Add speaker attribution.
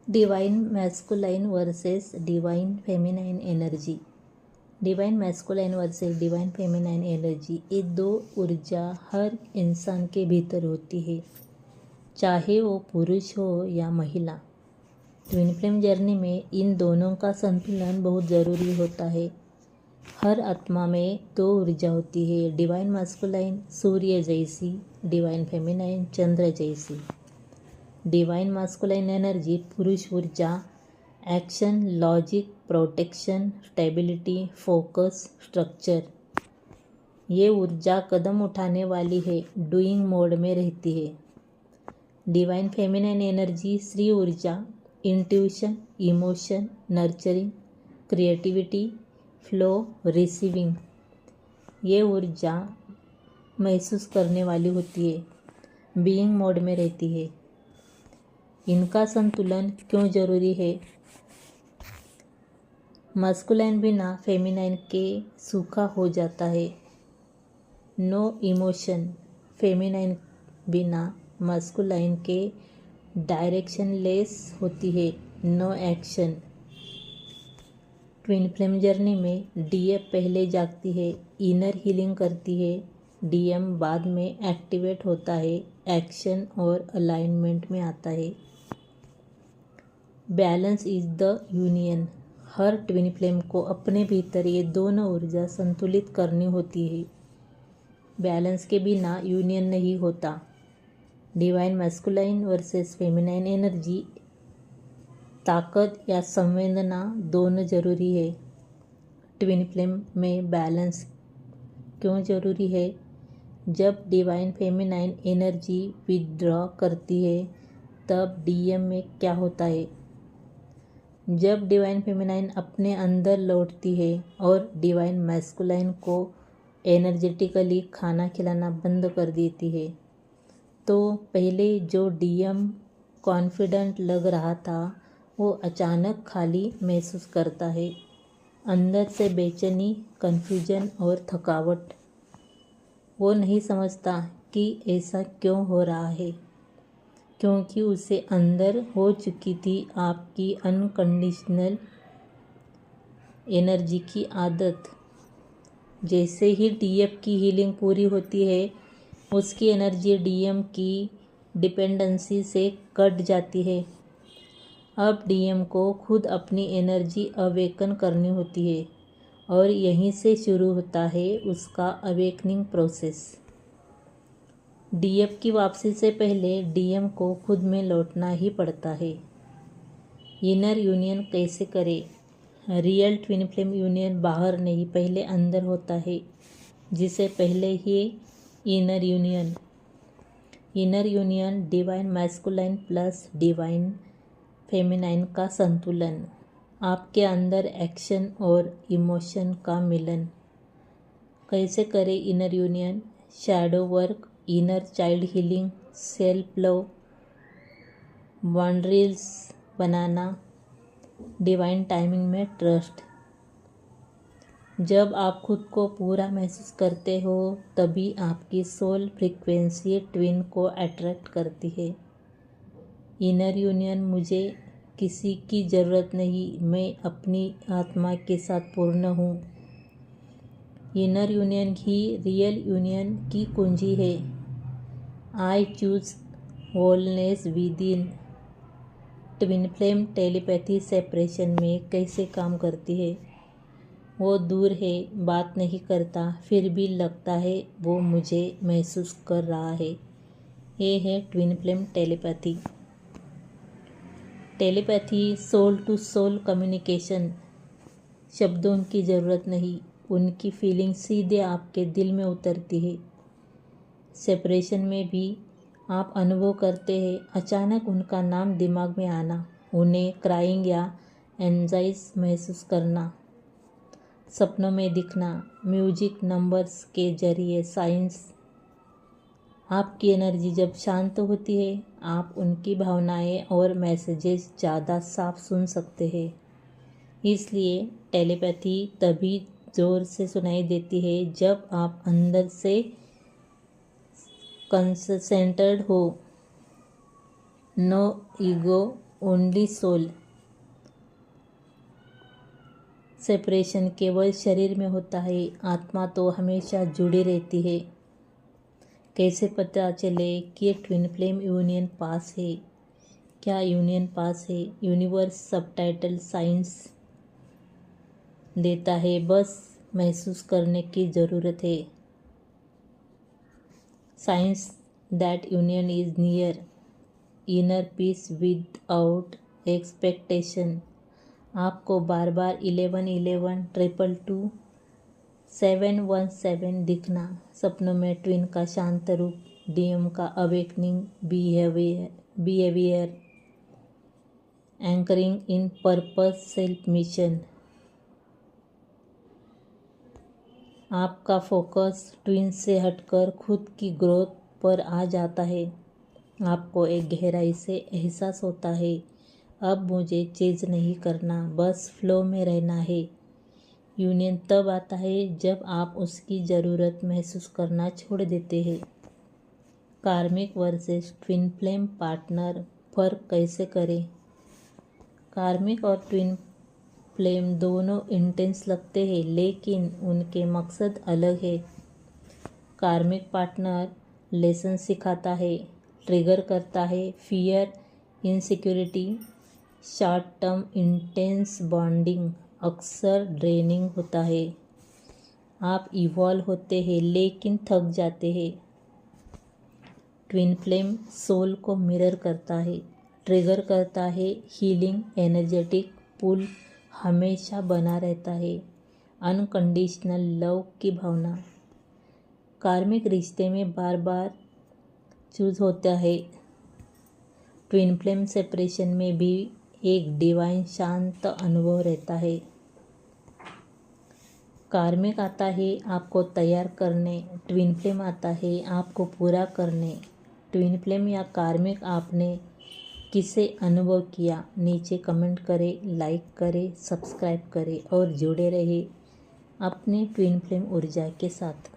Speaker 1: Divine masculine versus divine feminine energy. Divine masculine versus divine feminine energy, ये दो ऊर्जा हर इंसान के भीतर होती है, चाहे वो पुरुष हो या महिला। ट्विन फ्लेम जर्नी में इन दोनों का संतुलन बहुत ज़रूरी होता है। हर आत्मा में दो ऊर्जा होती है, डिवाइन मैस्कुलाइन सूर्य जैसी, डिवाइन फेमिनाइन चंद्र जैसी। डिवाइन मैस्कुलाइन एनर्जी पुरुष ऊर्जा, action, logic, protection, stability, focus, structure. ये ऊर्जा कदम उठाने वाली है, डूइंग मोड में रहती है। डिवाइन फेमिनाइन एनर्जी स्त्री ऊर्जा, intuition, emotion, nurturing, creativity, flow, receiving. ये ऊर्जा महसूस करने वाली होती है, बीइंग मोड में रहती है। इनका संतुलन क्यों जरूरी है? मस्कुलाइन बिना फेमिनाइन के सूखा हो जाता है। नो इमोशन, फेमिनाइन बिना मस्कुलाइन के डायरेक्शनलेस होती है। No action. Twin flame journey में डीएफ पहले जागती है, इनर हीलिंग करती है, डीएम बाद में एक्टिवेट होता है, एक्शन और अलाइनमेंट में आता है। Balance is the union. Her twin flame को अपने भीतर ये दोनों ऊर्जा संतुलित करनी होती है। बैलेंस के बिना यूनियन नहीं होता। Divine masculine versus feminine energy, ताकत या संवेदना दोनों जरूरी है। ट्विन फ्लेम में बैलेंस क्यों जरूरी है? जब डिवाइन फेमिनाइन एनर्जी विथड्रॉ करती है तब डीएम में क्या होता है? जब डिवाइन फेमिनाइन अपने अंदर लौटती है और डिवाइन मैस्कुलाइन को एनर्जेटिकली खाना खिलाना बंद कर देती है, तो पहले जो डीएम कॉन्फिडेंट लग रहा था वो अचानक खाली महसूस करता है। अंदर से बेचैनी, कन्फ्यूजन और थकावट। वो नहीं समझता कि ऐसा क्यों हो रहा है, क्योंकि उसे अंदर हो चुकी थी आपकी अनकंडीशनल एनर्जी की आदत। जैसे ही डीएफ की हीलिंग पूरी होती है, उसकी एनर्जी डीएम की डिपेंडेंसी से कट जाती है। अब डीएम को खुद अपनी एनर्जी अवेकन करनी होती है और यहीं से शुरू होता है उसका अवेकनिंग प्रोसेस। डीएफ की वापसी से पहले डीएम को खुद में लौटना ही पड़ता है। इनर यूनियन कैसे करें? रियल ट्विन फ्लेम यूनियन बाहर नहीं, पहले अंदर होता है, जिसे पहले ही inner union. Inner union divine masculine plus divine feminine का संतुलन, आपके अंदर एक्शन और इमोशन का मिलन। कैसे करें inner union? Shadow work, inner child healing, self love, boundaries बनाना, डिवाइन टाइमिंग में ट्रस्ट। जब आप खुद को पूरा महसूस करते हो तभी आपकी सोल फ्रीक्वेंसी ट्विन को अट्रैक्ट करती है। इनर यूनियन, मुझे किसी की ज़रूरत नहीं, मैं अपनी आत्मा के साथ पूर्ण हूँ। इनर यूनियन ही रियल यूनियन की कुंजी है। I choose wholeness with in. Twin flame telepathy separation में कैसे काम करती है? वो दूर है, बात नहीं करता, फिर भी लगता है वो मुझे महसूस कर रहा है। ये है twin flame telepathy. Telepathy soul to soul communication. शब्दों की ज़रूरत नहीं, उनकी फीलिंग सीधे आपके दिल में उतरती है। सेपरेशन में भी आप अनुभव करते हैं अचानक उनका नाम दिमाग में आना, उन्हें क्राइंग या एंजाइज महसूस करना, सपनों में दिखना, म्यूजिक नंबर्स के जरिए साइंस। आपकी एनर्जी जब शांत होती है, आप उनकी भावनाएं और मैसेजेस ज़्यादा साफ सुन सकते हैं। इसलिए टेलीपैथी तभी ज़ोर से सुनाई देती है जब आप अंदर से कंसंट्रेटेड हो। No ego, only soul. Separation केवल शरीर में होता है, आत्मा तो हमेशा जुड़ी रहती है। कैसे पता चले कि ट्विन फ्लेम यूनियन पास है? क्या यूनियन पास है? यूनिवर्स सबटाइटल साइंस देता है, बस महसूस करने की ज़रूरत है। Science that union is near, inner peace without expectation. आपको बार बार 1111 222 717 दिखना, सपनों में ट्विन का शांत रूप, डीएम का अवेकनिंग बिहेवियर, एंकरिंग इन पर्पस, सेल्फ मिशन। आपका फोकस ट्विन से हटकर खुद की ग्रोथ पर आ जाता है। आपको एक गहराई से एहसास होता है, अब मुझे चेंज नहीं करना, बस फ्लो में रहना है। यूनियन तब आता है जब आप उसकी ज़रूरत महसूस करना छोड़ देते हैं। कार्मिक वर्सेस ट्विन फ्लेम पार्टनर, फ़र्क कैसे करें? कार्मिक और ट्विन फ्लेम दोनों इंटेंस लगते हैं, लेकिन उनके मकसद अलग है। कार्मिक पार्टनर लेसन सिखाता है, ट्रिगर करता है fear, insecurity. Short term intense bonding अक्सर ड्रेनिंग होता है। आप इवॉल्व होते हैं लेकिन थक जाते हैं। ट्विन फ्लेम सोल को मिरर करता है, ट्रिगर करता है, हीलिंग एनर्जेटिक पुल हमेशा बना रहता है, अनकंडीशनल लव की भावना। कार्मिक रिश्ते में बार बार चूज होता है। ट्विन फ्लेम सेपरेशन में भी एक डिवाइन शांत अनुभव रहता है। कार्मिक आता है आपको तैयार करने, ट्विन फ्लेम आता है आपको पूरा करने। ट्विन फ्लेम या कार्मिक आपने किसे अनुभव किया? नीचे कमेंट करें, लाइक करें, सब्सक्राइब करें और जुड़े रहिए अपनी ट्विन फ्लेम ऊर्जा के साथ।